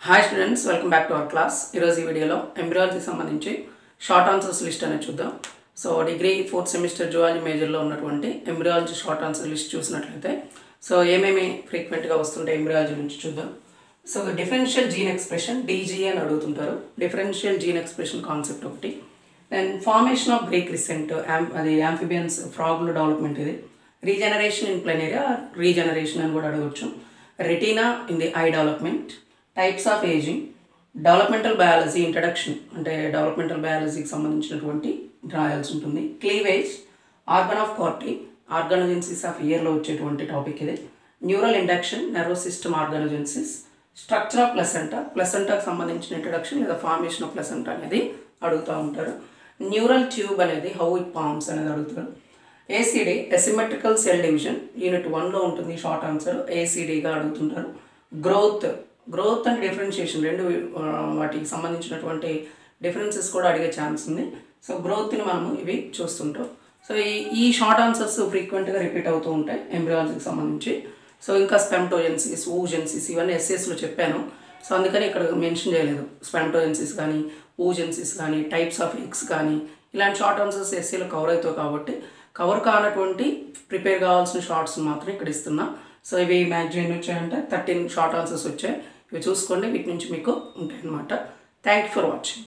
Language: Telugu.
Hi students, welcome back to our class. ఈరోజు ఈ వీడియోలో ఎంబ్రియాలజీ సంబంధించి షార్ట్ ఆన్సర్స్ లిస్ట్ అనేది చూద్దాం. So degree 4th semester zoology మేజర్లో ఉన్నటువంటి ఎంబ్రియాలజీ షార్ట్ ఆన్సర్ లిస్ట్ చూసినట్లయితే సో ఏమేమి ఫ్రీక్వెంట్గా వస్తుంటాయి ఎంబ్రియాలజీ నుంచి చూద్దాం. So differential gene expression DGA అని అడుగుతుంటారు. డిఫరెన్షియల్ జీన్ ఎక్స్ప్రెషన్ కాన్సెప్ట్ ఒకటి. Then formation of grey crescent అది యాంఫిబియన్స్ ఫ్రాగ్లో డెవలప్మెంట్. ఇది రీజనరేషన్ ఇన్ ప్లెనేరియా, రీజనరేషన్ అని కూడా అడగవచ్చు. Retina in the eye development, types of ageing, developmental biology introduction అంటే డెవలప్మెంటల్ బయాలజీకి సంబంధించినటువంటి రాయాల్సి ఉంటుంది. Cleavage, organ of Corti, organogenesis of ఇయర్లో వచ్చేటువంటి టాపిక్ ఇది. Neural induction, nervous system organogenesis, structure of placenta, ప్లసెంటాకి సంబంధించిన ఇంట్రడక్షన్ లేదా ఫార్మేషన్ ఆఫ్ ప్లసెంటా అనేది అడుగుతూ ఉంటారు. న్యూరల్ ట్యూబ్ అనేది హౌ ఇట్ ఫార్మ్స్ అనేది అడుగుతారు. ACD, asymmetrical cell division, unit 1లో ఉంటుంది షార్ట్ ఆన్సర్. ఏసీడీగా అడుగుతుంటారు. గ్రోత్ అండ్ డిఫరెన్షియేషన్ రెండు వాటికి సంబంధించినటువంటి డిఫరెన్సెస్ కూడా అడిగే ఛాన్స్ ఉంది. సో గ్రోత్ని మనము ఇవి చూస్తుంటాం. సో ఈ షార్ట్ ఆన్సర్స్ ఫ్రీక్వెంట్గా రిపీట్ అవుతూ ఉంటాయి ఎంబ్రియాలజీకి సంబంధించి. సో ఇంకా స్పెమ్టోజెన్సిస్, ఊజెన్సిస్ ఇవన్నీ ఎస్ఎస్లో చెప్పాను. సో అందుకని ఇక్కడ మెన్షన్ చేయలేదు. స్పెమ్టోజెన్సిస్ కానీ, ఊజెన్సిస్ కానీ, టైప్స్ ఆఫ్ ఎగ్స్ కానీ ఇలాంటి షార్ట్ ఆన్సర్స్ ఎస్సీలో కవర్ అవుతాయి కాబట్టి కవర్ కానటువంటి ప్రిపేర్ కావాల్సిన షార్ట్స్ మాత్రం ఇక్కడ ఇస్తున్నా. సో ఇవి మ్యాక్సిమం వచ్చాయంటే 13 షార్ట్ ఆన్సర్స్ వచ్చాయి. ఇవి చూసుకోండి, వీటి నుంచి మీకు ఉంటాయి అన్నమాట. Thank you for watching.